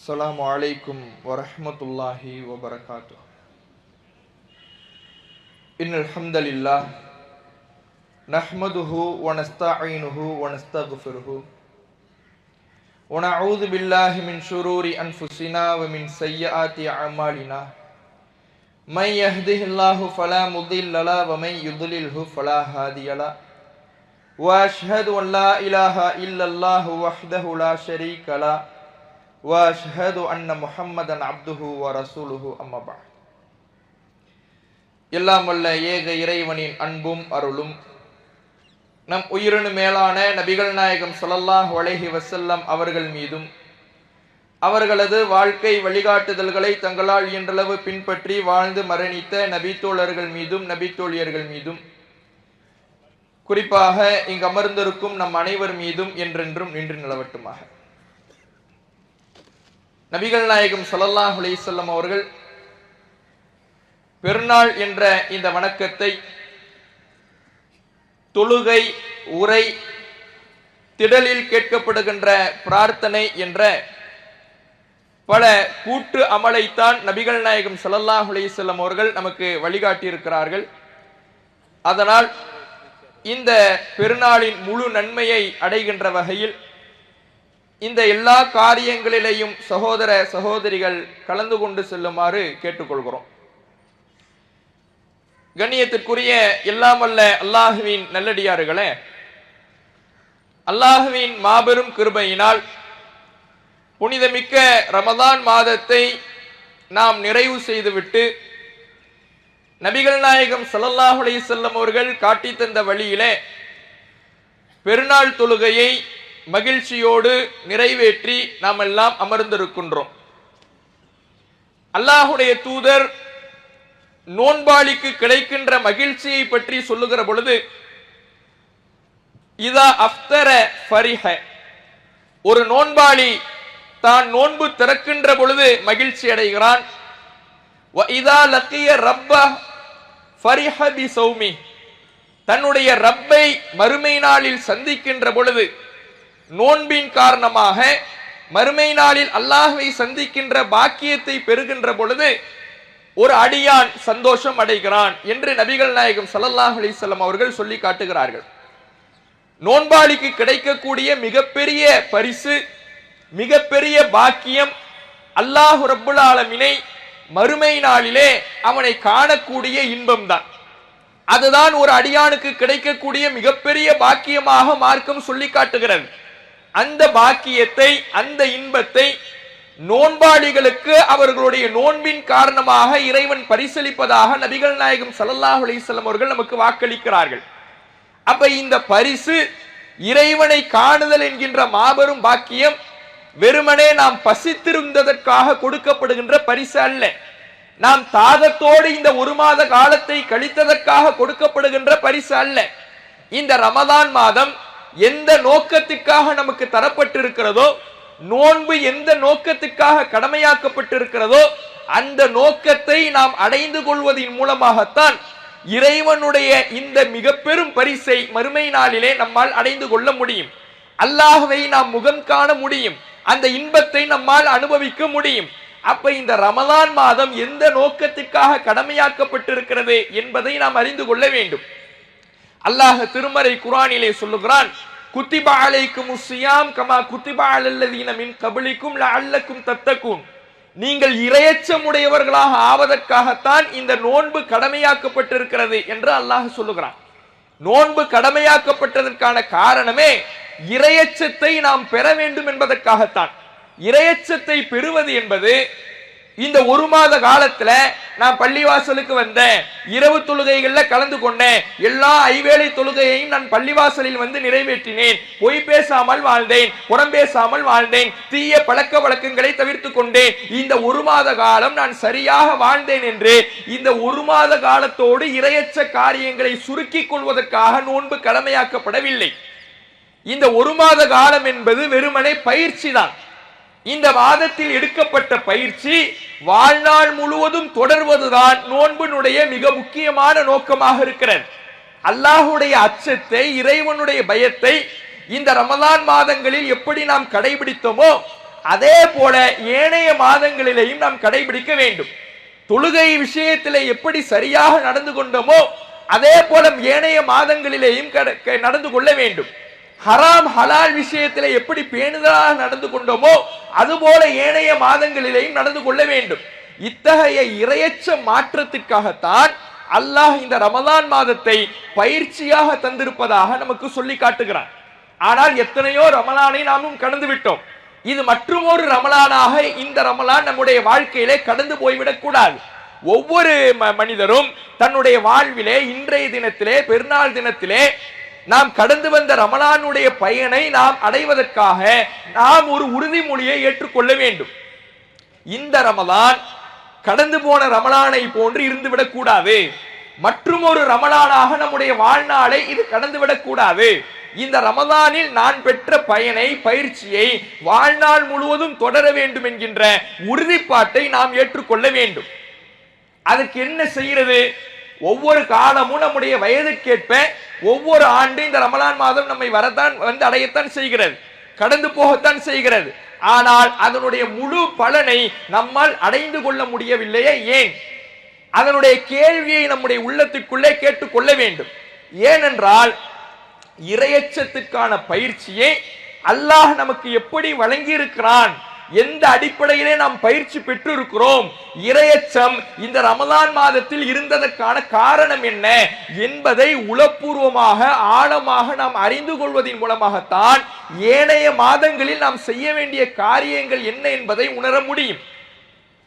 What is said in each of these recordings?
السلام عليكم ورحمة الله وبركاته. إن الحمد لله نحمده ونستعينه ونستغفره ونعوذ بالله من شرور أنفسنا ومن سيئات أعمالنا. من يهده الله فلا مضل له ومن يضلله فلا هادي له. وأشهد أن لا إله إلا الله وحده لا شريك له وأشهد أن محمدا عبده ورسوله أما بعد. எல்லாம் வல்ல ஏக இறைவனின் அன்பும் அருளும் நம் உயிரினு மேலான நபிகள் நாயகம் ஸல்லல்லாஹு அலைஹி வஸல்லம் அவர்கள் மீதும் அவர்களது வாழ்க்கை வழிகாட்டுதல்களை தங்களால் இயன்றளவு பின்பற்றி வாழ்ந்து மரணித்த நபித்தோழர்கள் மீதும் நபித்தோழியர்கள் மீதும் குறிப்பாக இங்கு அமர்ந்திருக்கும் நம் அனைவர் மீதும் என்றென்றும் நின்று நிலவட்டுமாக. நபிகள் நாயகம் ஸல்லல்லாஹு அலைஹி வஸல்லம் அவர்கள் பெருநாள் என்ற இந்த வணக்கத்தை தொழுகை, உரை, திடலில் கேட்கப்படுகின்ற பிரார்த்தனை என்ற பல கூட்டு அமலைத்தான் நபிகள் நாயகம் ஸல்லல்லாஹு அலைஹி வஸல்லம் அவர்கள் நமக்கு வழிகாட்டியிருக்கிறார்கள். அதனால் இந்த பெருநாளின் முழு நன்மையை அடைகின்ற வகையில் இந்த எல்லா காரியங்களிலேயும் சகோதர சகோதரிகள் கலந்து கொண்டு செல்லுமாறு கேட்டுக்கொள்கிறோம். கண்ணியத்திற்குரிய எல்லாம் வல்ல அல்லாஹுவின் நல்லடியார்களே, அல்லாஹுவின் மாபெரும் கிருபையினால் புனிதமிக்க ரமதான் மாதத்தை நாம் நிறைவு செய்துவிட்டு நபிகள் நாயகம் ஸல்லல்லாஹு அலைஹி வஸல்லம் அவர்கள் காட்டி தந்த வழியிலே பெருநாள் தொழுகையை மகிழ்ச்சியோடு நிறைவேற்றி நாம் எல்லாம் அமர்ந்திருக்கின்றோம். அல்லாஹுடைய தூதர் நோன்பாளிக்கு கிடைக்கின்ற மகிழ்ச்சியை பற்றி சொல்லுகிற பொழுது, இதா அஃப்தர ஃபரிஹ, ஒரு நோன்பாளி தான் நோன்பு திறக்கின்ற பொழுது மகிழ்ச்சி அடைகிறான். வ இதா லக்கிய ரப்ப ஃபரிஹ பி சௌமி, தன்னுடைய ரப்பை மறுமை நாளில் சந்திக்கின்ற பொழுது, நோன்பின் காரணமாக மறுமை நாளில் அல்லாஹ்வை சந்திக்கின்ற பாக்கியத்தை பெறுகின்ற பொழுது ஒரு அடியான் சந்தோஷம் அடைகிறான் என்று நபிகள் நாயகம் ஸல்லல்லாஹு அலைஹி வஸல்லம் அவர்கள் சொல்லி காட்டுகிறார்கள். நோன்பாளிக்கு கிடைக்கக்கூடிய மிகப்பெரிய பரிசு, மிகப்பெரிய பாக்கியம், அல்லாஹ் ரப்புல் ஆலமீனை மறுமை நாளிலே அவனை காணக்கூடிய இன்பம்தான். அதுதான் ஒரு அடியானுக்கு கிடைக்கக்கூடிய மிகப்பெரிய பாக்கியமாக மார்க்கம் சொல்லி காட்டுகிறது. அந்த பாக்கியத்தை, அந்த இன்பத்தை நோன்பாளிகளுக்கு அவர்களுடைய நோன்பின் காரணமாக இறைவன் பரிசளிப்பதாக நபிகள் நாயகம் ஸல்லல்லாஹு அலைஹி வஸல்லம் அவர்கள் நமக்கு வாக்களிக்கிறார்கள். அப்ப இந்த பரிசு, இறைவனை காணுதல் என்கின்ற மாபெரும் பாக்கியம் வெறுமனே நாம் பசித்திருந்ததற்காக கொடுக்கப்படுகின்ற பரிசு அல்ல. நாம் தாகத்தோடு இந்த ஒரு மாத காலத்தை கழித்ததற்காக கொடுக்கப்படுகின்ற பரிசு அல்ல. இந்த ரமதான் மாதம் எந்த நோக்கத்துக்காக நமக்கு தரப்பட்டிருக்கிறதோ, நோன்பு எந்த நோக்கத்துக்காக கடமையாக்கப்பட்டிருக்கிறதோ, அந்த நோக்கத்தை நாம் அடைந்து கொள்வதன் மூலமாகத்தான் இறைவனுடைய இந்த மிக பெரும் பரிசை மறுமை நாளிலே நம்மால் அடைந்து கொள்ள முடியும். அல்லாஹ்வை நாம் முகம் காண முடியும். அந்த இன்பத்தை நம்மால் அனுபவிக்க முடியும். அப்ப இந்த ரமதான் மாதம் எந்த நோக்கத்திற்காக கடமையாக்கப்பட்டிருக்கிறது என்பதை நாம் அறிந்து கொள்ள வேண்டும். அல்லாஹ் திருமறை குர்ஆனிலே சொல்லுகிறான், குத்திப அலைக்குமுஸ் ஸியாம் கமா குத்திப அலல்லதீன மின் கப்லிக்கும் லஅல்லக்கும் தத்தகூன், நீங்கள் இறையச்சம் உடையவர்களாக ஆவதற்காகத்தான் இந்த நோன்பு கடமையாக்கப்பட்டிருக்கிறது என்று அல்லாஹ் சொல்லுகிறான். நோன்பு கடமையாக்கப்பட்டதற்கான காரணமே இறையச்சத்தை நாம் பெற வேண்டும் என்பதற்காகத்தான். இறையச்சத்தை பெறுவது என்பது, இந்த ஒரு மாத காலத்துல நான் பள்ளிவாசலுக்கு வந்தேன், இரவு தொழுகைகள்ல கலந்து கொண்டேன், எல்லா ஐவேளை தொழுகையையும் நான் பள்ளிவாசலில் வந்து நிறைவேற்றினேன், பொய் பேசாமல் வாழ்ந்தேன், புறம் பேசாமல் வாழ்ந்தேன், தீய பழக்க வழக்கங்களை தவிர்த்து கொண்டேன், இந்த ஒரு மாத காலம் நான் சரியாக வாழ்ந்தேன் என்று இந்த ஒரு மாத காலத்தோடு இறையச்ச காரியங்களை சுருக்கிக் கொள்வதற்காக நோன்பு கடமையாக்கப்படவில்லை. இந்த ஒரு மாத காலம் என்பது வெறுமனே பயிற்சி தான். இந்த மாதத்தில் எடுக்கப்பட்ட பயிற்சி வாழ்நாள் முழுவதும் தொடர்வதுதான் நோன்பினுடைய மிக முக்கியமான நோக்கமாக இருக்கிறது. அல்லாஹுடைய அச்சத்தை, இறைவனுடைய பயத்தை இந்த ரமலான் மாதங்களில் எப்படி நாம் கடைபிடித்தோமோ அதே போல ஏனைய மாதங்களிலேயும் நாம் கடைபிடிக்க வேண்டும். தொழுகை விஷயத்திலே எப்படி சரியாக நடந்து கொண்டோமோ அதே போல ஏனைய மாதங்களிலேயும் நடந்து கொள்ள வேண்டும். ஹராம் ஹலால் விஷயத்திலே எப்படி பேணுதலாக நடந்து கொண்டோமோ அதுபோல ஏனைய மாதங்களிலேயும் நடந்து கொள்ள வேண்டும். இத்தகைய இரையச்ச மாற்றத்திற்காகத்தான் அல்லாஹ் இந்த ரமலான் மாதத்தை பயிற்சியாக தந்திருப்பதாக நமக்கு சொல்லி காட்டுகிறான். ஆனால் எத்தனையோ ரமலானை நாமும் கடந்து விட்டோம். இது மற்றுமொரு ரமலானாக இந்த ரமலான் நம்முடைய வாழ்க்கையிலே கடந்து போய்விடக் கூடாது. ஒவ்வொரு மனிதரும் தன்னுடைய வாழ்விலே இன்றைய தினத்திலே பெருநாள் தினத்திலே நாம் கடந்து வந்த ரமலானுடைய பயனை நாம் அடைவதற்காக நாம் ஒரு உறுதிமொழியை ஏற்றுக்கொள்ள வேண்டும். இந்த ரமலான் கடந்து போன ரமலானை போன்று இருந்துவிடக் கூடாது. மற்றும் ஒரு ரமலானாக நம்முடைய வாழ்நாளை இது கடந்துவிடக் கூடாது. இந்த ரமலானில் நான் பெற்ற பயனை பயிற்சியை வாழ்நாள் முழுவதும் தொடர வேண்டும் என்கின்ற உறுதிப்பாட்டை நாம் ஏற்றுக்கொள்ள வேண்டும். அதுக்கு என்ன செய்கிறது? ஒவ்வொரு காலமும் நம்முடைய வயதுக்கேற்ப ஒவ்வொரு ஆண்டு இந்த ரமலான் மாதம் நம்மை அடையத்தான் செய்கிறது, கடந்து போகத்தான் செய்கிறது. ஆனால் அதனுடைய முழு பலனை நம்மால் அடைந்து கொள்ள முடியவில்லையே, ஏன்? அதனுடைய கேள்வியை நம்முடைய உள்ளத்திற்குள்ளே கேட்டுக்கொள்ள வேண்டும். ஏனென்றால் இரையச்சத்திற்கான பயிற்சியை அல்லாஹ் நமக்கு எப்படி வழங்கி இருக்கிறான், எந்த அடிப்படையிலே நாம் பயிற்சி பெற்று இருக்கிறோம், இரையச்சம் இந்த ரமலான் மாதத்தில் இருந்ததற்கான காரணம் என்ன என்பதை உளப்பூர்வமாக ஆழமாக நாம் அறிந்து கொள்வதன் மூலமாகத்தான் ஏனைய மாதங்களில் நாம் செய்ய வேண்டிய காரியங்கள் என்ன என்பதை உணர முடியும்.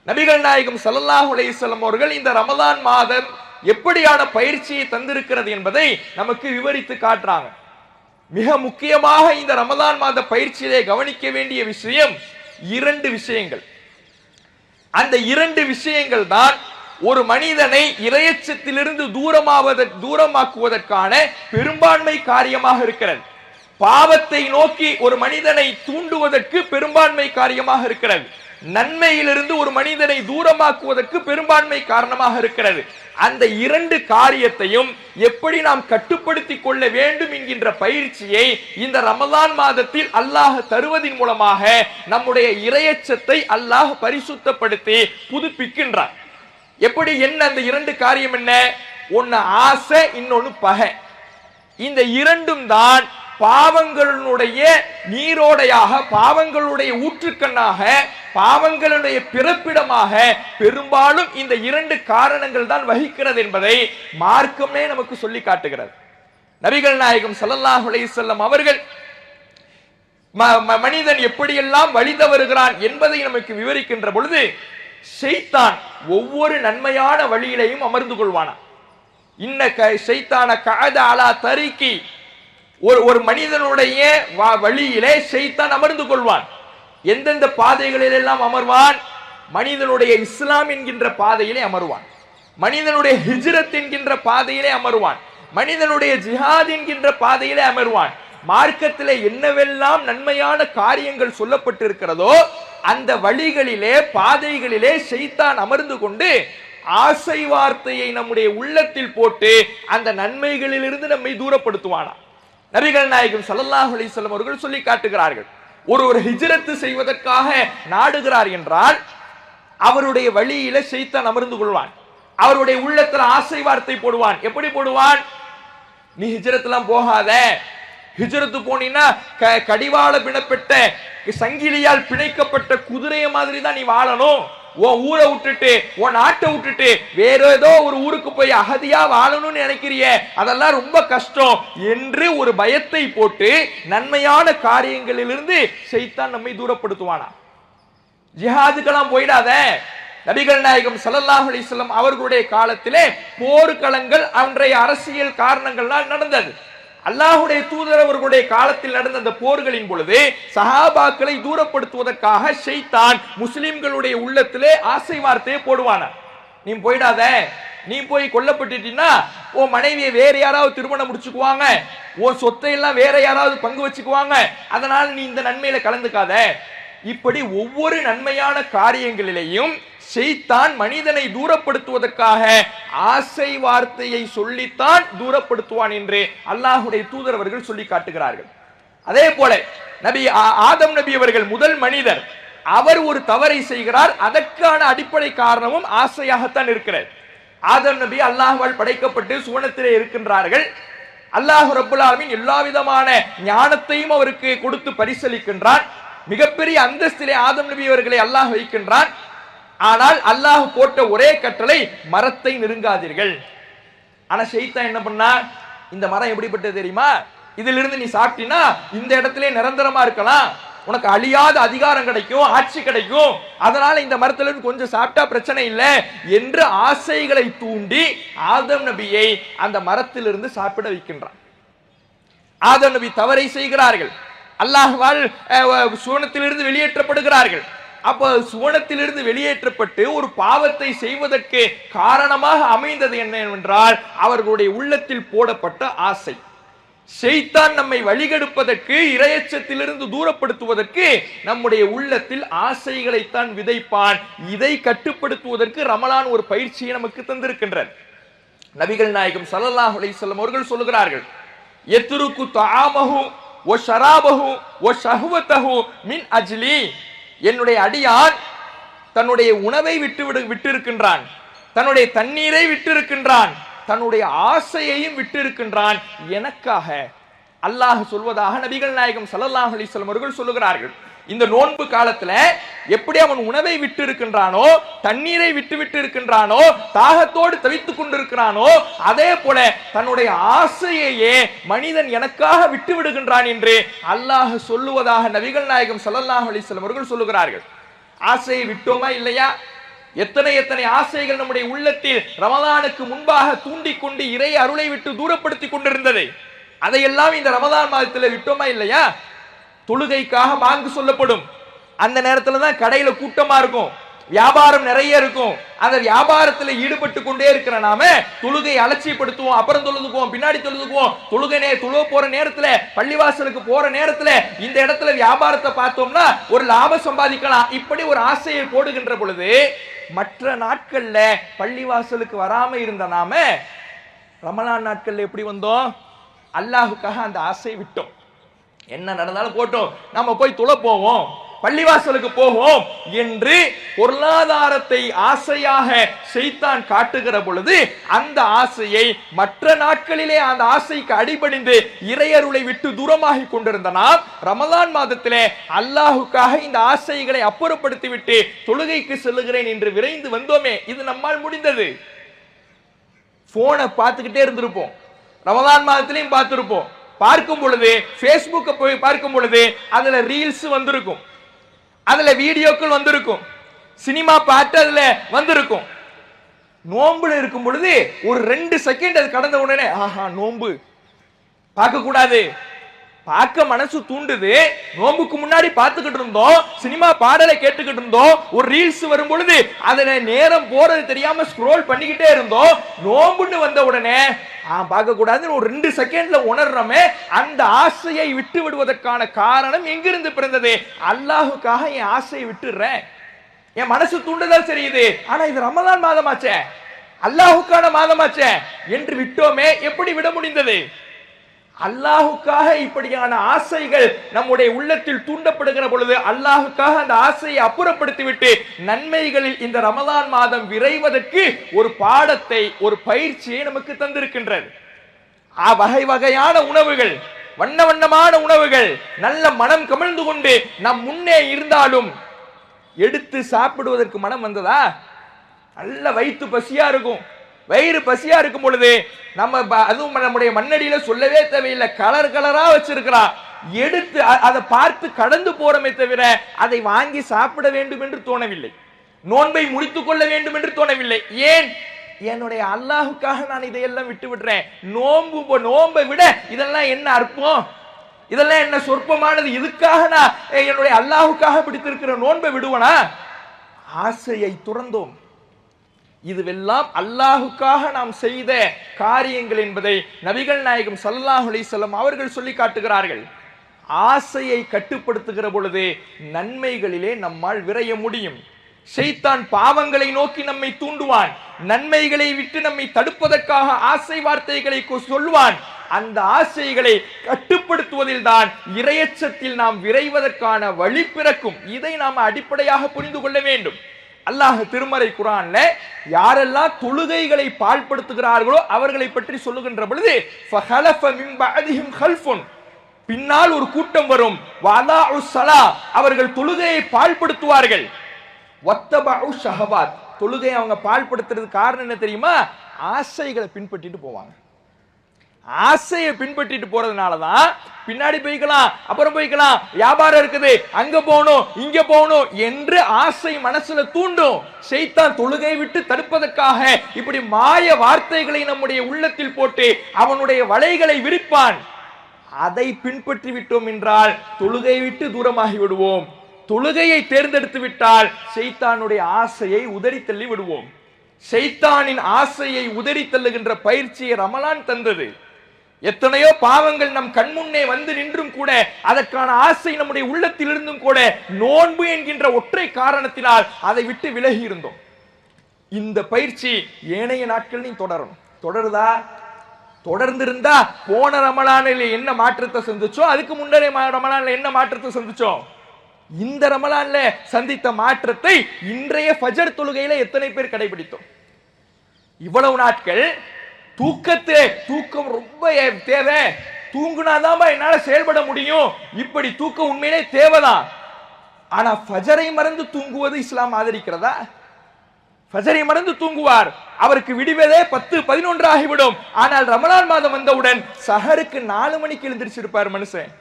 நபிகள் நாயகம் ஸல்லல்லாஹு அலைஹி வஸல்லம் அவர்கள் இந்த ரமலான் மாதம் எப்படியான பயிற்சியை தந்திருக்கிறது என்பதை நமக்கு விவரித்து காட்டுறாங்க. மிக முக்கியமாக இந்த ரமலான் மாத பயிற்சியிலே கவனிக்க வேண்டிய விஷயம் இரண்டு விஷயங்கள். அந்த இரண்டு விஷயங்கள் தான் ஒரு மனிதனை இரையச்சத்திலிருந்து தூரமாக்குவதற்கான பெரும்பான்மை காரியமாக இருக்கிறது. பாவத்தை நோக்கி ஒரு மனிதனை தூண்டுவதற்கு பெரும்பான்மை காரியமாக இருக்கிறது. நன்மையிலிருந்து ஒரு மனிதனை தூரமாக்குவதற்கு பெரும்பான்மை காரணமாக இருக்கிறது. அந்த இரண்டு காரியத்தையும் எப்படி நாம் கட்டுப்படுத்திக் கொள்ள வேண்டும் என்கின்ற பயிற்சியை இந்த ரமலான் மாதத்தில் அல்லாஹ் தருவதன் மூலமாக நம்முடைய இரையச்சத்தை அல்லாஹ் பரிசுத்தப்படுத்தி புதுப்பிக்கின்றார். எப்படி, என்ன அந்த இரண்டு காரியம் என்ன? ஒன்னு ஆசை, இன்னொன்னு பகை. இந்த இரண்டும் தான் பாவங்களுடைய நீரோடையாக, பாவங்களுடைய ஊற்றுக்கண்ணாக, பாவங்களுடைய பிறப்பிடமாக பெரும்பாலும் இந்த இரண்டு காரணங்கள் தான் வகிக்கிறது என்பதை மார்க்கமே நமக்கு சொல்லி காட்டுகிறது. நபிகள் நாயகம் ஸல்லல்லாஹு அலைஹி வஸல்லம் அவர்கள் மனிதன் எப்படியெல்லாம் வழி தவறுகிறான் என்பதை நமக்கு விவரிக்கின்ற பொழுது, ஷைத்தான் ஒவ்வொரு நன்மையான வழியிலையும் அமர்ந்து கொள்வானா. இன்னக ஷைத்தான கஅத அலா தரிகி, ஒரு மனிதனுடைய வழியிலே ஷைத்தான் அமர்ந்து கொள்வான். எந்தெந்த பாதைகளில் எல்லாம் அமர்வான்? மனிதனுடைய இஸ்லாம் என்கின்ற பாதையிலே அமர்வான், மனிதனுடைய ஹிஜ்ரத் என்கின்ற பாதையிலே அமர்வான், மனிதனுடைய ஜிஹாத் என்கின்ற பாதையிலே அமர்வான். மார்க்கத்திலே என்னவெல்லாம் நன்மையான காரியங்கள் சொல்லப்பட்டிருக்கிறதோ அந்த வழிகளிலே, பாதைகளிலே ஷைத்தான் அமர்ந்து கொண்டு ஆசை வார்த்தையை நம்முடைய உள்ளத்தில் போட்டு அந்த நன்மைகளிலிருந்து நம்மை தூரப்படுத்துவானா. நபிகள் நாயகம் ஸல்லல்லாஹு அலைஹி வஸல்லம் அவர்கள் சொல்லி காட்டுகிறார்கள், ஒரு ஹிஜ்ரத் செய்வதற்காக நாடுகிறார் என்றால் அவருடைய வழியில ஷைத்தான் அமர்ந்து கொள்வான். அவருடைய உள்ளத்துல ஆசை வார்த்தை போடுவான். எப்படி போடுவான்? நீ ஹிஜ்ரத் எல்லாம் போகாத, ஹிஜ்ரத் போனீன்னா கடிவாள பிணப்பட்ட, சங்கிலியால் பிணைக்கப்பட்ட குதிரைய மாதிரி தான் நீ வாழணும். உன் ஊரை விட்டுட்டு, உன் நாட்டை விட்டுட்டு வேற ஏதோ ஒரு ஊருக்கு போய் அகதியா வாழணும்னு நினைக்கிறிய, அதெல்லாம் ரொம்ப கஷ்டம் என்று ஒரு பயத்தை போட்டு நன்மையான காரியங்களிலிருந்து ஷைத்தான் நம்மை தூரப்படுத்துவானா. ஜிஹாதுக்கெல்லாம் போயிடாத. நபிகள் நாயகம் ஸல்லல்லாஹு அலைஹி வஸல்லம் அவர்களுடைய காலத்திலே போர்க்களங்கள் அன்றைய அரசியல் காரணங்களால் நடந்தது. அல்லாஹுடைய தூதர் அவர்களுடைய காலத்தில் நடந்த அந்த போர்களின் பொழுது சஹாபாக்களை தூரப்படுத்துவதற்காக ஷைத்தான் முஸ்லிம்களுடைய உள்ளத்திலே ஆசை வார்த்தையை போடுவான. நீ போயிடாத, நீ போய் கொல்லப்பட்டுட்டீன்னா உன் மனைவியை வேற யாராவது திருமணம் முடிச்சுக்குவாங்க, உன் சொத்தை எல்லாம் வேற யாராவது பங்கு வச்சுக்குவாங்க, அதனால நீ இந்த நன்மையில கலந்துக்காத. இப்படி ஒவ்வொரு நன்மையான காரியங்களிலேயும் ஷைத்தான் மனிதனை தூரப்படுத்துவதற்காக ஆசை வார்த்தையை சொல்லித்தான் தூரப்படுத்துவான் என்று அல்லாஹுடைய தூதர் அவர்கள் சொல்லி காட்டுகிறார்கள். அதே போல நபி ஆதம் நபி அவர்கள் முதல் மனிதர். அவர் ஒரு தவறை செய்கிறார், அதற்கான அடிப்படை காரணமும் ஆசையாகத்தான் இருக்கிறது. ஆதம் நபி அல்லாஹ்வால் படைக்கப்பட்டு சுவனத்திலே இருக்கின்றார்கள். அல்லாஹ் ரப்புல் ஆலமீன் எல்லா விதமான ஞானத்தையும் அவருக்கு கொடுத்து பரிசளிக்கின்றான். மிகப்பெரிய அந்தஸ்திலே ஆதம் நபி அவர்களை அல்லாஹ் வைக்கின்றான். ஆனால் அல்லாஹ் போட்ட ஒரே கட்டளை, மரத்தை நெருங்காதீர்கள். ஆனா ஷைத்தான் என்ன பண்ணா, இந்த மரம் எப்படிப்பட்டது தெரியுமா, இதிலிருந்து நீ சாப்பிட்டினா இந்த இடத்திலே நிரந்தரமா இருக்கலாம், உனக்கு அழியாத அதிகாரம் கிடைக்கும், ஆட்சி கிடைக்கும், அதனால இந்த மரத்துல கொஞ்சம் சாப்பிட்டா பிரச்சனை இல்லை என்று ஆசைகளை தூண்டி ஆதம் நபியை அந்த மரத்திலிருந்து சாப்பிட வைக்கின்றான். ஆதம் நபி தவறை செய்கிறார்கள், அல்லாஹ்வால் சுவனத்திலிருந்து வெளியேற்றப்படுகிறார்கள். அப்ப சுவனத்திலிருந்து வெளியேற்றப்பட்டு ஒரு பாவத்தை செய்வதற்கு காரணமாக அமைந்தது என்னவென்றால் அவர்களுடைய உள்ளத்தில் போடப்பட்ட ஆசை. ஷைத்தான் நம்மை வழிகெடுப்பதற்கு, இரையச்சத்திலிருந்து தூரப்படுத்துவதற்கு நம்முடைய உள்ளத்தில் ஆசைகளைத்தான் விதைப்பான். இதை கட்டுப்படுத்துவதற்கு ரமலான் ஒரு பயிற்சியை நமக்கு தந்திருக்கின்றார். நபிகள் நாயகம் ஸல்லல்லாஹு அலைஹி வஸல்லம் அவர்கள் சொல்லுகிறார்கள், யத்ருக்கு தஆமஹு வ ஷராபஹு வ ஷஹ்வதஹு மின் அஜ்லி. என்னுடைய அடியான் தன்னுடைய உணவை விட்டு இருக்கின்றான், தன்னுடைய தண்ணீரை விட்டு இருக்கின்றான், தன்னுடைய ஆசையையும் விட்டு இருக்கின்றான் எனக்காக. அல்லாஹ் சொல்வதாக நபிகள் நாயகம் ஸல்லல்லாஹு அலைஹி வஸல்லம் அவர்கள் சொல்லுகிறார்கள். இந்த நோன்பு காலத்துல எப்படி அவன் உணவை விட்டு இருக்கின்றானோ, தண்ணீரை விட்டு இருக்கின்றானோ, தாகத்தோடு தவித்துக் கொண்டிருக்கிறானோ, அதே போல தன்னுடைய ஆசையையே மனிதன் எனக்காக விட்டு விடுகின்றான் என்று அல்லாஹ் சொல்லுவதாக நபிகள் நாயகம் ஸல்லல்லாஹு அலைஹி வஸல்லம் அவர்கள் சொல்லுகிறார்கள். ஆசையை விட்டோமா இல்லையா? எத்தனை எத்தனை ஆசைகள் நம்முடைய உள்ளத்தில் ரமலானுக்கு முன்பாக தூண்டிக்கொண்டு இறை அருளை விட்டு தூரப்படுத்தி கொண்டிருந்தது. அதையெல்லாம் இந்த ரமலான் மாதத்தில் விட்டோமா இல்லையா? தொழுகைக்காக பாங்கு சொல்லப்படும், அந்த நேரத்துல தான் கடையில கூட்டமா இருக்கும், வியாபாரம் நிறைய இருக்கும். அந்த வியாபாரத்தில் ஈடுபட்டு கொண்டே இருக்கிற நாம தொழுகை அலட்சியப்படுத்துவோம், அப்புறம் தொழுதுக்குவோம், பின்னாடி தொழுதுக்குவோம். தொழுக போற நேரத்துல, பள்ளிவாசலுக்கு போற நேரத்துல இந்த இடத்துல வியாபாரத்தை பார்த்தோம்னா ஒரு லாபம் சம்பாதிக்கலாம், இப்படி ஒரு ஆசையை போடுகின்ற பொழுது மற்ற நாட்கள்ல பள்ளிவாசலுக்கு வராம இருந்த நாம ரமலான் நாட்கள்ல எப்படி வந்தோம்? அல்லாஹுக்காக அந்த ஆசையை விட்டோம். என்ன நடந்தாலும் போட்டோம், நம்ம போய் தொழ போவோம், பள்ளிவாசலுக்கு போவோம் என்று பொருளாதாரத்தை ஆசையாக ஷைத்தான் காட்டுகிற பொழுது அந்த ஆசையை மற்ற நாட்களிலே அந்த ஆசைக்கு அடிபணிந்து இறையருளை விட்டு தூரமாகி கொண்டிருந்த நாம் ரமலான் மாதத்திலே அல்லாஹுக்காக இந்த ஆசைகளை அப்புறப்படுத்தி விட்டு தொழுகைக்கு செல்லுகிறேன் என்று விரைந்து வந்தோமே, இது நம்மால் முடிந்தது. போனை பார்த்துக்கிட்டே இருந்திருப்போம், ரமலான் மாதத்திலையும் பார்த்திருப்போம். பார்க்கும் பொழுது பேஸ்புக்கை போய் பார்க்கும் பொழுது அதுல ரீல்ஸ் வந்திருக்கும், அதுல வீடியோக்கள் வந்திருக்கும், சினிமா பாட்டு அதுல வந்திருக்கும். நோன்புல இருக்கும் பொழுது ஒரு 2 செகண்ட் அது கடந்த உடனே ஆஹா நோன்பு பார்க்க கூடாது, பார்க்க மனசு தூண்டுது. நோம்புக்கு முன்னாடி பார்த்துக்கிட்டு இருந்தோம், சினிமா பாடலை கேட்டுக்கிட்டு இருந்தோம், ஒரு ரீல்ஸ் வரும் பொழுது அதுல நேரம் போறது தெரியாம ஸ்க்ரோல் பண்ணிக்கிட்டே இருந்தோம். நோம்புன்னு வந்த உடனே பார்க்க கூடாதுன்னு ஒரு 2 செகண்ட்ல உணர்றோமே, அந்த ஆசையை விட்டு விடுவதற்கான காரணம் எங்கிருந்து பிறந்தது? அல்லாஹுக்காக என் ஆசையை விட்டுறேன், என் மனசு தூண்டுதல் தெரியுது, ஆனா இது ரமலான் மாதமாச்சே, அல்லாஹுக்கான மாதமாச்சே என்று விட்டோமே. எப்படி விட முடிந்தது? அல்லாஹுக்காக இப்படியான ஆசைகள் நம்முடைய உள்ளத்தில் தூண்டப்படுகிற பொழுது அல்லாஹுக்காக அந்த ஆசையை அப்புறப்படுத்தி விட்டு நன்மைகளில் இந்த ரமலான் மாதம் விரைவதற்கு ஒரு பாடத்தை, ஒரு பயிற்சியை நமக்கு தந்திருக்கின்றது. வகை வகையான உணவுகள், வண்ண வண்ணமான உணவுகள் நல்ல மனம் கமழ்ந்து கொண்டு நம் முன்னே இருந்தாலும் எடுத்து சாப்பிடுவதற்கு மனம் வந்ததா? நல்ல வயிற்று பசியா இருக்கும், வயிறு பசியா இருக்கும் பொழுது நம்ம அதுவும் நம்முடைய மண்ணடியில சொல்லவே தேவையில்லை, கலர் கலரா வச்சிருக்கிறா, எடுத்து அதை பார்த்து கடந்து போறமே தவிர அதை வாங்கி சாப்பிட வேண்டும் என்று தோணவில்லை, நோன்பை முடித்துக் கொள்ள வேண்டும் என்று தோணவில்லை. ஏன்? என்னுடைய அல்லாஹுக்காக நான் இதையெல்லாம் விட்டு விடுறேன். நோன்பை விட இதெல்லாம் என்ன அற்பம், இதெல்லாம் என்ன சொற்பமானது, இதுக்காக நான் என்னுடைய அல்லாஹுக்காக பிடித்திருக்கிற நோன்பை விடுவனா? ஆசையை துறந்தோம். இதுவெல்லாம் அல்லாஹுக்காக நாம் செய்த காரியங்கள் என்பதை நபிகள் நாயகம் ஸல்லல்லாஹு அலைஹி வஸல்லம் அவர்கள் சொல்லி காட்டுகிறார்கள். ஆசையை கட்டுப்படுத்துகிற பொழுது நன்மைகளிலே நம்மால் விரைய முடியும். ஷைத்தான் பாவங்களை நோக்கி நம்மை தூண்டுவான், நன்மைகளை விட்டு நம்மை தடுப்பதற்காக ஆசை வார்த்தைகளை சொல்லுவான். அந்த ஆசைகளை கட்டுப்படுத்துவதில் தான் இறையச்சத்தில் நாம் விரைவதற்கான வழி பிறக்கும். இதை நாம் அடிப்படையாக புரிந்து கொள்ள வேண்டும். அல்லாஹ் திருமறை குர்ஆன்ல யாரெல்லாம் தொழுகைகளை பாழ்படுத்துகிறார்களோ அவர்களை பற்றி சொல்லுகின்ற பொழுது ஃபஹலஃப மின் பஅதிஹிம் கல்ஃபுன், பின்னால் ஒரு கூட்டம் வரும், வலாஉ ஸலா, அவர்கள் தொழுகையை பாழ்படுத்துவார்கள், வத்தபஉ ஷஹவாத், தொழுகையை அவங்க பாழ்படுத்துறதுக்கு காரணம் என்ன தெரியுமா? ஆசைகளை பின்பற்றிட்டு போவாங்க. ஆசையை பின்பற்றிட்டு போறதுனாலதான் பின்னாடி போய்க்கலாம், அப்புறம் போய்க்கலாம், வியாபாரம் இருக்குது, அங்க போகணும் இங்க போகணும் என்று ஆசை மனசுல தூண்டும். ஷைத்தான் தொழுகை விட்டு தடுப்பதற்காக இப்படி மாய வார்த்தைகளை நம்முடைய உள்ளத்தில் போட்டு அவனுடைய வலைகளை விரிப்பான். அதை பின்பற்றி விட்டோம் என்றால் தொழுகை விட்டு தூரமாகி விடுவோம். தொழுகையை தேர்ந்தெடுத்து விட்டால் ஷைத்தானுடைய ஆசையை உதறி தள்ளி விடுவோம். ஷைத்தானின் ஆசையை உதறி தள்ளுகின்ற பயிற்சியை ரமலான் தந்தது. எத்தனையோ பாவங்கள் நம் கண்முன்னே வந்து நின்றும் கூட அதற்கான ஆசை நம்முடைய உள்ளத்தில் இருந்தும் கூட நோன்பு என்கின்ற ஒற்றை காரணத்தினால் அதை விட்டு விலகி இருந்தோம். இந்த பயிற்சி ஏனைய நாட்களிலும் தொடரும். தொடருதா? தொடர்ந்திருந்தா போன ரமலானில் என்ன மாற்றத்தை சந்திச்சோம், அதுக்கு முன்னரே ரமலான்ல என்ன மாற்றத்தை சந்திச்சோம், இந்த ரமலான்ல சந்தித்த மாற்றத்தை இன்றைய ஃபஜர் தொழுகையில எத்தனை பேர் கடைபிடித்தோம்? இவ்வளவு நாட்கள் தூக்கம் ரொம்ப தேவை, தூங்குனாதான் என்னால செயல்பட முடியும், இப்படி தூக்கம் உண்மையிலே தேவைதான். ஆனா ஃபஜரை மறந்து தூங்குவது இஸ்லாம் ஆதரிக்கிறதா? ஃபஜரை மறந்து தூங்குவார், அவருக்கு விடுவதே 10-11 ஆகிவிடும். ஆனால் ரமலான் மாதம் வந்தவுடன் சஹருக்கு 4 மணிக்கு எழுந்திருச்சிருப்பார் மனுஷன்.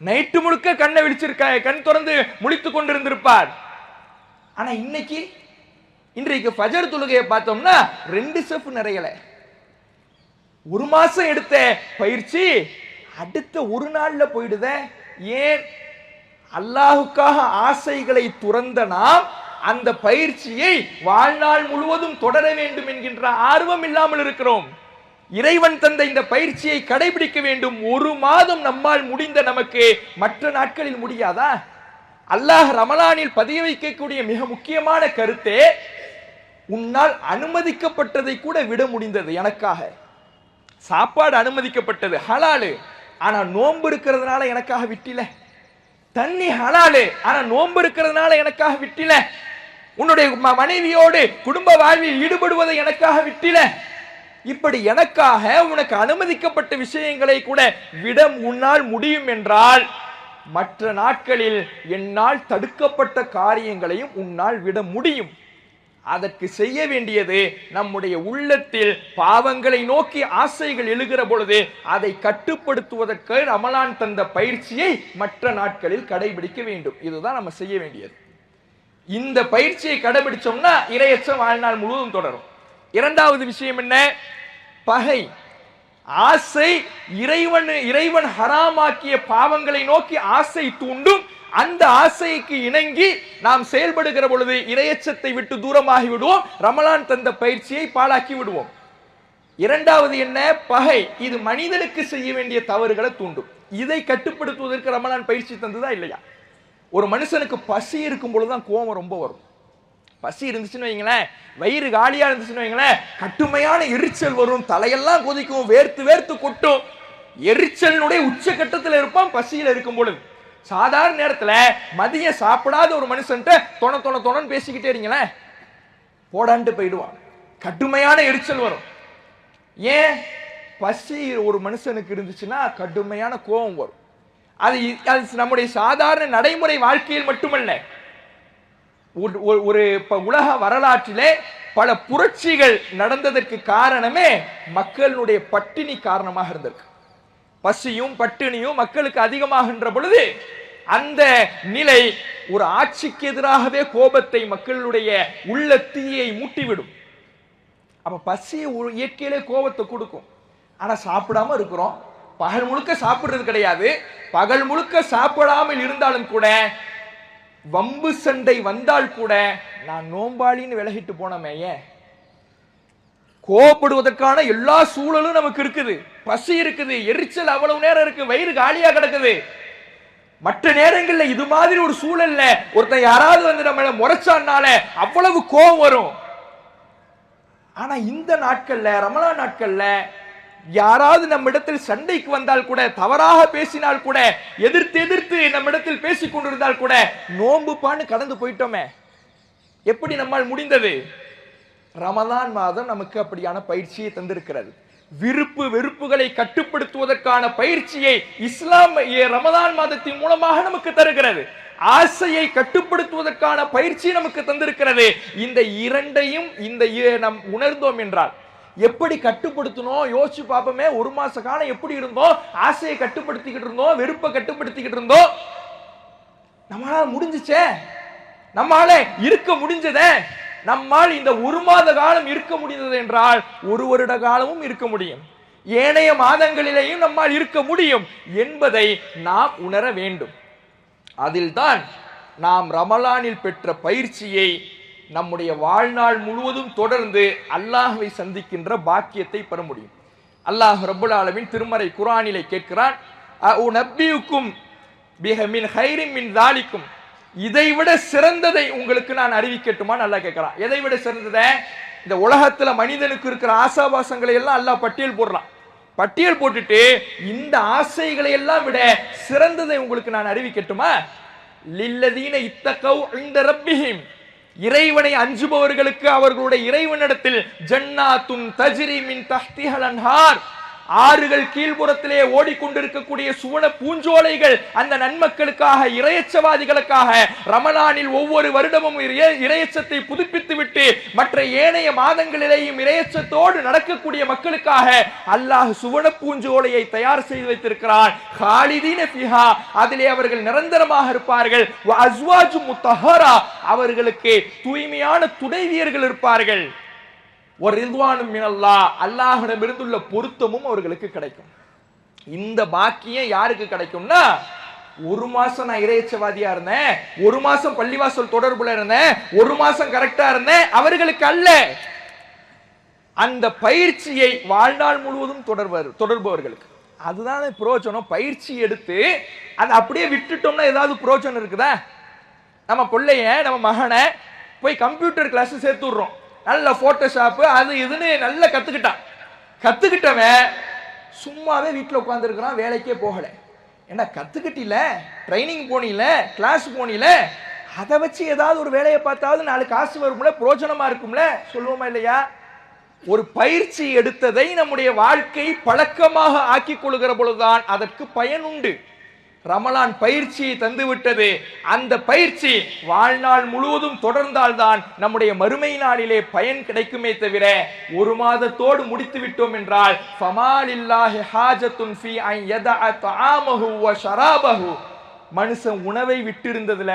நைட்டு முழுக்க கண்ணை விழிச்சிருக்க, கண் திறந்து முழித்துக் கொண்டிருந்திருப்பார். ஆனா இன்றைக்கு ஃபஜர் தொழுகையை பார்த்தோம்னா 2 செஃப் நிறையல. ஒரு மாசம் எடுத்த பயிற்சி அடுத்த ஒரு நாள்ல போயிடுத. ஏன்? அல்லாஹுக்காக ஆசைகளை துறந்த நாம் அந்த பயிற்சியை வாழ்நாள் முழுவதும் தொடர வேண்டும் என்கின்ற ஆர்வம் இல்லாமல் இருக்கிறோம். இறைவன் தந்த இந்த பயிற்சியை கடைபிடிக்க வேண்டும். ஒரு மாதம் நம்மால் முடிந்த நமக்கு மற்ற நாட்களில் முடியாதா? அல்லாஹ் ரமலானில் பதிய வைக்கக்கூடிய மிக முக்கியமான கருத்தே, உன்னால் அனுமதிக்கப்பட்டதை கூட விட முடிந்தது எனக்காக. சாப்பாடு அனுமதிக்கப்பட்டது, ஹலாலு, ஆனா நோன்பு இருக்கிறதுனால எனக்காக விட்டில. தண்ணி ஹலாலு, ஆனா நோன்பு இருக்கிறதுனால எனக்காக விட்டில. உன்னுடைய மனைவியோடு குடும்ப வாழ்வில் ஈடுபடுவதை எனக்காக விட்டில. இப்படி எனக்காக உனக்கு அனுமதிக்கப்பட்ட விஷயங்களை கூட விட உன்னால் முடியும் என்றால் மற்ற நாட்களில் என்னால் தடுக்கப்பட்ட காரியங்களையும் உன்னால் விட முடியும். அதற்கு செய்ய வேண்டியது நம்முடைய உள்ளத்தில் பாவங்களை நோக்கி ஆசைகள் எழுகிற பொழுது அதை கட்டுப்படுத்துவதற்கு ரமலான் தந்த பயிற்சியை மற்ற நாட்களில் கடைபிடிக்க வேண்டும். இதுதான் நம்ம செய்ய வேண்டியது. இந்த பயிற்சியை கடைபிடிச்சோம்னா இறையச்சம் வாழ்நாள் முழுவதும் தொடரும். இரண்டாவது விஷயம் என்ன? பகை, ஆசை. இறைவன் ஹராமாக்கிய பாவங்களை நோக்கி ஆசை தூண்டும். அந்த ஆசைக்கு இணங்கி நாம் செயல்படுகிற பொழுது இறையச்சத்தை விட்டு தூரமாகி விடுவோம். ரமலான் தந்த பயிற்சியை பாழாக்கி விடுவோம். இரண்டாவது என்ன? பகை. இது மனிதனுக்கு செய்ய வேண்டிய தவறுகளை தூண்டும். இதை கட்டுப்படுத்துவதற்கு ரமலான் பயிற்சி தந்ததா இல்லையா? ஒரு மனுஷனுக்கு பசி இருக்கும் பொழுதுதான் கோபம் ரொம்ப வரும். பசி இருந்துச்சுன்னு வைங்களேன், வயிறு காலியா இருந்துச்சுன்னு வைங்களேன், கட்டுமையான எரிச்சல் வரும், தலையெல்லாம் கொதிக்கும், வேர்த்து வேர்த்து கொட்டும். எரிச்சலுடைய உச்சகட்டத்தில் இருப்பான் பசியில் இருக்கும் பொழுது. சாதாரண நேரத்துல மதியம் சாப்பிடாத ஒரு மனுஷன்ட்ட தொணன்னு பேசிக்கிட்டே இருங்களேன், போடான்ட்டு போயிடுவான். கடுமையான எரிச்சல் வரும். ஏன்? பசி ஒரு மனுஷனுக்கு இருந்துச்சுன்னா கடுமையான கோபம் வரும். அது நம்முடைய சாதாரண நடைமுறை வாழ்க்கையில் மட்டுமல்ல, ஒரு உலக வரலாற்றிலே பல புரட்சிகள் நடந்ததற்கு காரணமே மக்களுடைய பட்டினி காரணமாக இருந்திருக்கு. பசியும் பட்டினியும் மக்களுக்கு அதிகமாகின்ற பொழுது அந்த நிலை ஒரு ஆட்சிக்கு எதிராகவே கோபத்தை, மக்களுடைய உள்ள தீயை மூட்டிவிடும். அப்ப பசி இயற்கையிலே கோபத்தை கொடுக்கும். ஆனா சாப்பிடாம இருக்கிறோம், பகல் முழுக்க சாப்பிடுறது கிடையாது. பகல் முழுக்க சாப்பிடாமல் இருந்தாலும் கூட வம்பு சண்டை வந்தால் கூட நான் நோம்பாளின்னு விலகிட்டு போனமே. ஏன்? கோபப்படுவதற்கான எல்லா சூழலும் நமக்கு இருக்குது. பசி இருக்குது, எரிச்சல் அவ்வளவு நேரம் இருக்கு, வயிறு காலியா கிடக்குது. மற்ற நேரங்கள்ல இது மாதிரி ஒரு சூழல்ல ஒருத்தன் யாராவது வந்து நம்மள முறைச்சானால அவ்வளவு கோபம் வரும். ஆனா இந்த நாட்கள்ல, ரமலான் நாட்கள்ல யாராவது நம்மிடத்தில் சண்டைக்கு வந்தால் கூட, தவறாக பேசினால் கூட, எதிர்த்து நம்மிடத்தில் பேசிக் கொண்டிருந்தால் கூட, நோன்பு பான்னு கடந்து போயிட்டோமே, எப்படி நம்மால் முடிந்தது? ரமதான் மாதம் நமக்கு அப்படியான பயிற்சியை தந்திருக்கிறது. விருப்பு வெறுப்புகளை கட்டுப்படுத்துவதற்கான பயிற்சியை இஸ்லாம் ரமதான் மாதத்தின் மூலமாக நமக்கு தருகிறது. ஆசையை கட்டுப்படுத்துவதற்கான பயிற்சி நமக்கு தந்திருக்கிறது. இந்த இரண்டையும் நாம் உணர்ந்தோம் என்றால் எப்படி கட்டுப்படுத்தணும் யோசிச்சு பார்ப்போமே. ஒரு மாச காலம் எப்படி இருந்தோம்? ஆசையை கட்டுப்படுத்திக்கிட்டு இருந்தோம், வெறுப்பை கட்டுப்படுத்திக்கிட்டு இருந்தோம். நம்மளால முடிஞ்சுச்சே, நம்மால இருக்க முடிஞ்சதே. நம்மால் இந்த ஒரு மாத காலம் இருக்க முடிந்தது என்றால் ஒரு வருட காலமும் இருக்க முடியும், ஏனைய மாதங்களிலேயும் நம்மால் இருக்க முடியும் என்பதை நாம் உணர வேண்டும். அதில்தான் நாம் ரமலானில் பெற்ற பயிற்சியை நம்முடைய வாழ்நாள் முழுவதும் தொடர்ந்து அல்லாஹ்வை சந்திக்கின்ற பாக்கியத்தை பெற முடியும். அல்லாஹ் ரப்பல் ஆலமீன் திருமறை குர்ஆனிலே கேட்கிறான், அஉநப்பியுக்கும் பிஹமின் ஹைரின் மின் தாலிக்கும், இதைவிட சிறந்ததை உங்களுக்கு நான் அறிவிக்கட்டுமா? நல்லா கேட்கிறான். எதை விட சிறந்ததை? இந்த உலகத்துல மனிதனுக்கு இருக்கிற ஆசாபாசங்களை எல்லாம் அல்லாஹ் பட்டியல் போடுறான். பட்டியல் போட்டுட்டு இந்த ஆசைகளை எல்லாம் விட சிறந்ததை உங்களுக்கு நான் அறிவிக்கட்டுமா? லில்லதீன இத்தகவ் இன்த ரப்பிஹிம், இறைவனை அஞ்சுபவர்களுக்கு அவர்களுடைய இறைவனிடத்தில் ஜன்னாத்துன் தஜ்ரி மின் தஹ்திஹல் அன்ஹார், ஆறுகள் கீழ்புறத்திலே ஓடிக்கொண்டிருக்கக்கூடிய சுவன பூஞ்சோலைகள் அந்த நன்மக்களுக்காக, இறையச்சவாதிகளுக்காக ரமலானில் ஒவ்வொரு வருடமும் இறையச்சத்தை புதுப்பித்து விட்டு மற்ற ஏனைய மாதங்களிலேயும் இறையச்சத்தோடு நடக்கக்கூடிய மக்களுக்காக அல்லாஹ் சுவன பூஞ்சோலையை தயார் செய்து வைத்திருக்கிறான். காலிதீன ஃபிஹா, அதிலே அவர்கள் நிரந்தரமாக இருப்பார்கள். வ அஸ்வாஜு முத்தஹரா, அவர்களுக்கு தூய்மையான துணைவியர்கள் இருப்பார்கள். ஒரு ரிதுவானும் மினல்லாஹ், அல்லாஹ்விடமிருந்துள்ள பொருத்தமும் அவர்களுக்கு கிடைக்கும். இந்த பாக்கியம் யாருக்கு கிடைக்கும்னா, ஒரு மாசம் நான் இறையச்சவாதியா இருந்தேன், ஒரு மாசம் பள்ளிவாசல் தொடர்புல இருந்தேன், ஒரு மாசம் கரெக்டா இருந்தேன், அவர்களுக்கு அல்ல. அந்த பயிற்சியை வாழ்நாள் முழுவதும் தொடர்பவர்களுக்கு அதுதான் பிரயோஜனம். பயிற்சி எடுத்து அதை அப்படியே விட்டுட்டோம்னா ஏதாவது பிரயோஜனம் இருக்குதா? நம்ம பிள்ளைய, நம்ம மகனை போய் கம்ப்யூட்டர் கிளாஸ் சேர்த்து விடுறோம், நல்ல போட்டோஷாப் அது இதுன்னு நல்லா கத்துக்கிட்டவன் சும்மாவே வீட்டில் உட்காந்துருக்கிறான், வேலைக்கே போகல. ஏன்னா கத்துக்கிட்டில, ட்ரைனிங் போனில, கிளாஸ் போனில, அதை வச்சு ஏதாவது ஒரு வேலையை பார்த்தாவது நாலு காசு வரும்ல, பிரோஜனமா இருக்கும்ல, சொல்லுவோமா இல்லையா? ஒரு பயிற்சி எடுத்ததை நம்முடைய வாழ்க்கை பழக்கமாக ஆக்கிக் கொள்கிற பொழுதுதான் அதற்கு பயன் உண்டு. ரமலான் பயிற்சியை தந்துவிட்டது. அந்த பயிற்சி வாழ்நாள் முழுவதும் தொடர்ந்தால்தான் நம்முடைய மறுமை நாளிலே பயன் கிடைக்குமே தவிர ஒரு மாதத்தோடு முடித்து விட்டோம் என்றால் ஃபமாலில்லாஹி ஹாஜத்துன் ஃபீ அன் யதஅ தஆமஹு வ ஷராபஹு, மனுஷன் உணவை விட்டு இருந்ததுல,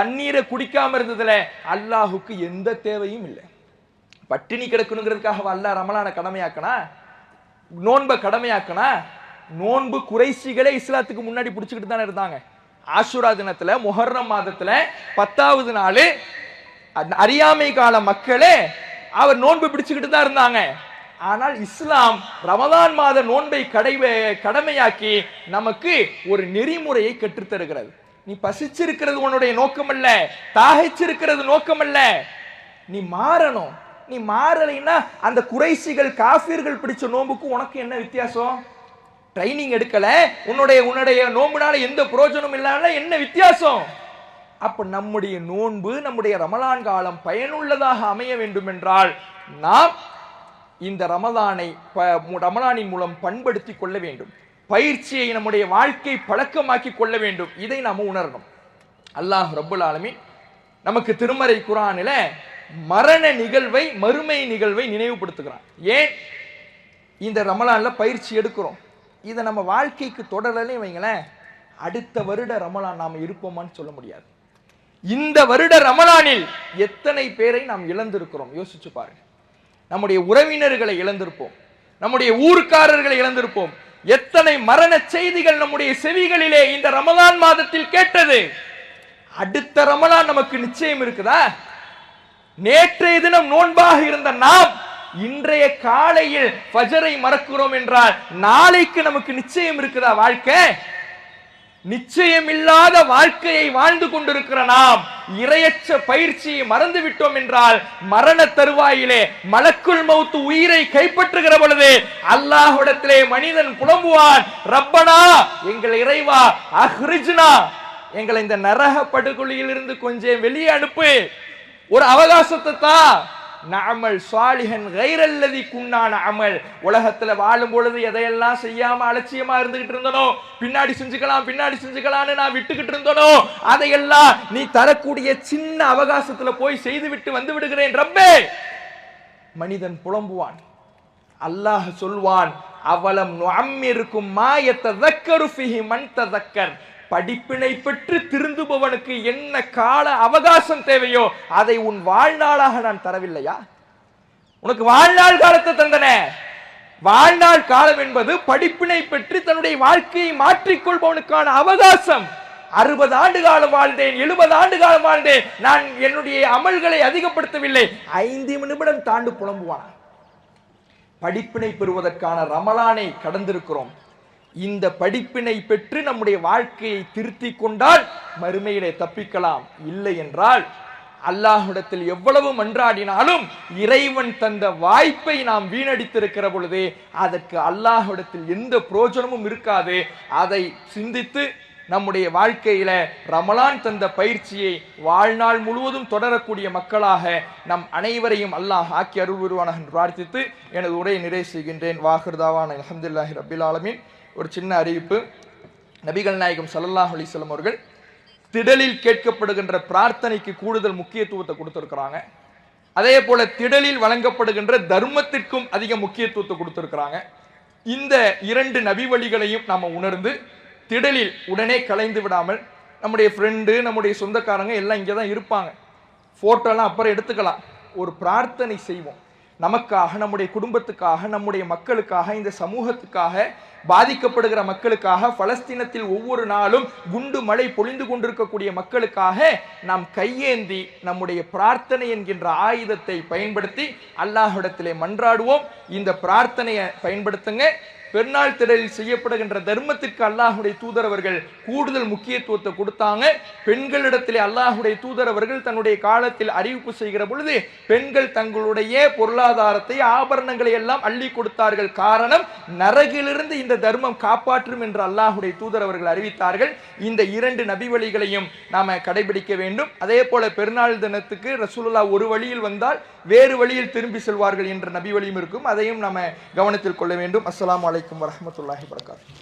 தண்ணீரை குடிக்காம இருந்ததுல அல்லாஹுக்கு எந்த தேவையும் இல்லை. பட்டினி கிடக்கணுங்கிறதுக்காக அல்லாஹ் ரமலானை கடமையாக்கனா, நோன்பை கடமையாக்கனா? நோன்பு குறைசிகளே இஸ்லாத்துக்கு முன்னாடி பிடிச்சுக்கிட்டு தானே இருந்தாங்க. ஆஷுரா தினத்துல, முஹர்ரம் மாதத்துல 10வது நாள் அறியாமை கால மக்களே அவர் நோன்பு பிடிச்சுக்கிட்டு தான் இருந்தாங்க. ஆனால் இஸ்லாம் ரமதான் மாத நோன்பை கடமையாக்கி நமக்கு ஒரு நெறிமுறையை கற்றுத்தருகிறது. நீ பசிச்சிருக்கிறது உன்னுடைய நோக்கம் அல்ல, தாகிச்சிருக்கிறது நோக்கம் அல்ல, நீ மாறணும். நீ மாறலைன்னா அந்த குறைசிகள் காஃபிர்கள் பிடிச்ச நோன்புக்கு உனக்கு என்ன வித்தியாசம்? ட்ரைனிங் எடுக்கல, உன்னுடைய நோன்புனால எந்த பிரயோஜனம் இல்லாம என்ன வித்தியாசம்? அப்ப நம்முடைய நோன்பு, நம்முடைய ரமலான் காலம் பயனுள்ளதாக அமைய வேண்டும் என்றால் நாம் இந்த ரமலானின் மூலம் பண்படுத்திக் கொள்ள வேண்டும். பயிற்சியை நம்முடைய வாழ்க்கை பழக்கமாக்கி கொள்ள வேண்டும். இதை நாம உணரணும். அல்லாஹ் ரப்பல் ஆலமீன் நமக்கு திருமறை குர்ஆனில மரண நிகழ்வை, மறுமை நிகழ்வை நினைவுபடுத்துகிறான். ஏன் இந்த ரமலான்ல பயிற்சி எடுக்கிறோம்? இதை நம்ம வாழ்க்கைக்கு தொடரலே வைங்களேன், அடுத்த வருட ரமலான் நாம இருப்போமான்னு சொல்ல முடியாது. இந்த வருட ரமலானில் எத்தனை பேரை நாம் இழந்திருக்கிறோம் யோசிச்சு பாருங்க. நம்முடைய உறவினர்களை இழந்திருப்போம், நம்முடைய ஊர்க்காரர்களை இழந்திருப்போம். எத்தனை மரண செய்திகள் நம்முடைய செவிகளிலே இந்த ரமலான் மாதத்தில் கேட்டது. அடுத்த ரமலான் நமக்கு நிச்சயம் இருக்குதா? நேற்றைய தினம் நோன்பாக இருந்த நாம் இன்றைய காலையில் ஃபஜரை மறக்கிறோம் என்றால் நாளைக்கு நமக்கு நிச்சயம் இருக்குதா வாழ்க்கை? நிச்சயமில்லாத வாழ்க்கையை வாழ்ந்து கொண்டிருக்கிற நாம் இரையற்ற பயிற்சியை மறந்து விட்டோம் என்றால் மரண தருவாயிலே மலக்குல் மௌத் உயிரை கைப்பற்றுகிற பொழுது அல்லாஹ்விடத்திலே மனிதன் புலம்புவான், ரப்பனா எங்கள் இறைவா, அஹ்ரிஜ்னா எங்களை இந்த நரக படுகொலியில் இருந்து கொஞ்சம் வெளியே அனுப்பு, ஒரு அவகாசத்தை தான். நஅமல் சாலிஹன் கைரல்லதி குன்னான அமல். உலகத்துல வாழும் பொழுது எதையெல்லாம் செய்யாம அலட்சியமா இருந்துகிட்டு இருந்தனோ, பின்னாடி செஞ்சுக்கலாம்னு நான் விட்டுக்கிட்டு இருந்தனோ, அதையெல்லாம் நீ தரக்கூடிய சின்ன அவகாசத்துல போய் செய்து விட்டு வந்து விடுகிறேன் ரப்பே. மனிதன் புலம்புவான். அல்லாஹ் சொல்வான், அவலம் நுஅம்மிருக்கும் மா யததக்கரு ஃபீஹி மன் ததக்கர். படிப்பினை பெற்று திருந்துபவனுக்கு என்ன கால அவகாசம் தேவையோ அதை உன் வாழ்நாளாக நான் தரவில்லையா? உனக்கு வாழ்நாள் காலத்தை தந்தன. வாழ்நாள் காலம் என்பது படிப்பினை பெற்று தன்னுடைய வாழ்க்கையை மாற்றிக்கொள்பவனுக்கான அவகாசம். 60 ஆண்டு காலம் வாழ்ந்தேன், 70 ஆண்டு காலம் வாழ்ந்தேன், நான் என்னுடைய அமல்களை அதிகப்படுத்தவில்லை, 5 நிமிடம் தாண்டு புலம்புவான். படிப்பினை பெறுவதற்கான ரமலானை கடந்திருக்கிறோம். இந்த படிப்பினை பெற்று நம்முடைய வாழ்க்கையை திருத்தி கொண்டால் மறுமையிலே தப்பிக்கலாம். இல்லை என்றால் அல்லாஹ்விடத்தில் எவ்வளவு மன்றாடினாலும் இறைவன் தந்த வாய்ப்பை நாம் வீணடித்திருக்கிற பொழுது அதற்கு அல்லாஹ்விடத்தில் எந்த பிரயோஜனமும் இருக்காது. அதை சிந்தித்து நம்முடைய வாழ்க்கையில ரமலான் தந்த பயிற்சியை வாழ்நாள் முழுவதும் தொடரக்கூடிய மக்களாக நம் அனைவரையும் அல்லாஹ் ஆக்கி அருள் புரிவானாக என்று பிரார்த்தித்து எனது உரையை நிறைவு செய்கின்றேன். வாஹிர்தாவான அல்ஹம்துலில்லாஹி ரப்பில் ஆலமீன். ஒரு சின்ன அறிவிப்பு. நபிகள் நாயகம் ஸல்லல்லாஹு அலைஹி வஸல்லம் அவர்கள் திடலில் கேட்கப்படுகின்ற பிரார்த்தனைக்கு கூடுதல் முக்கியத்துவத்தை கொடுத்திருக்கிறாங்க. அதே போல திடலில் வழங்கப்படுகின்ற தர்மத்திற்கும் அதிக முக்கியத்துவத்தை கொடுத்திருக்கிறாங்க. இந்த 2 நபி வழிகளையும் நாம உணர்ந்து திடலில் உடனே கலைந்து விடாமல், நம்முடைய ஃப்ரெண்டு நம்முடைய சொந்தக்காரங்க எல்லாம் இங்கே தான் இருப்பாங்க, போட்டோலாம் அப்புறம் எடுத்துக்கலாம், ஒரு பிரார்த்தனை செய்வோம். நமக்காக, நம்முடைய குடும்பத்துக்காக, நம்முடைய மக்களுக்காக, இந்த சமூகத்துக்காக, பாதிக்கப்படுகிற மக்களுக்காக, பலஸ்தீனத்தில் ஒவ்வொரு நாளும் குண்டு மழை பொழிந்து கொண்டிருக்கக்கூடிய மக்களுக்காக நாம் கையேந்தி நம்முடைய பிரார்த்தனை என்கின்ற ஆயுதத்தை பயன்படுத்தி அல்லாஹ்விடத்திலே மன்றாடுவோம். இந்த பிரார்த்தனையை பயன்படுத்துங்க. பெருநாள் திடலில் செய்யப்படுகின்ற தர்மத்திற்கு அல்லாஹுடைய தூதரவர்கள் கூடுதல் முக்கியத்துவத்தை கொடுத்தாங்க. பெண்களிடத்திலே அல்லாஹுடைய தூதரவர்கள் தன்னுடைய காலத்தில் அறிவிப்பு செய்கிற பொழுது பெண்கள் தங்களுடைய பொருளாதாரத்தை, ஆபரணங்களை எல்லாம் அள்ளி கொடுத்தார்கள். காரணம், நரகிலிருந்து இந்த தர்மம் காப்பாற்றும் என்று அல்லாஹுடைய தூதரவர்கள் அறிவித்தார்கள். இந்த 2 நபி வழிகளையும் நாம கடைபிடிக்க வேண்டும். அதே போல பெருநாள் தினத்துக்கு ரசூலுல்லாஹ் ஒரு வழியில் வந்தால் வேறு வழியில் திரும்பி செல்வார்கள் என்ற நபி வழியும் இருக்கும். அதையும் நாம கவனத்தில் கொள்ள வேண்டும். அஸ்ஸலாமு அலைக்கும் வரஹ்மத்துல்லாஹி வபரகாத்துஹு.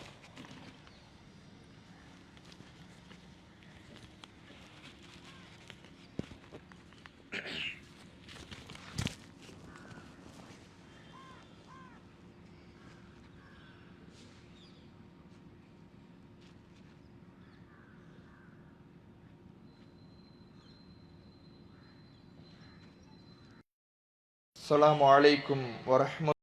அஸ்ஸலாமு அலைக்கும் வரஹ்மத்துல்லாஹி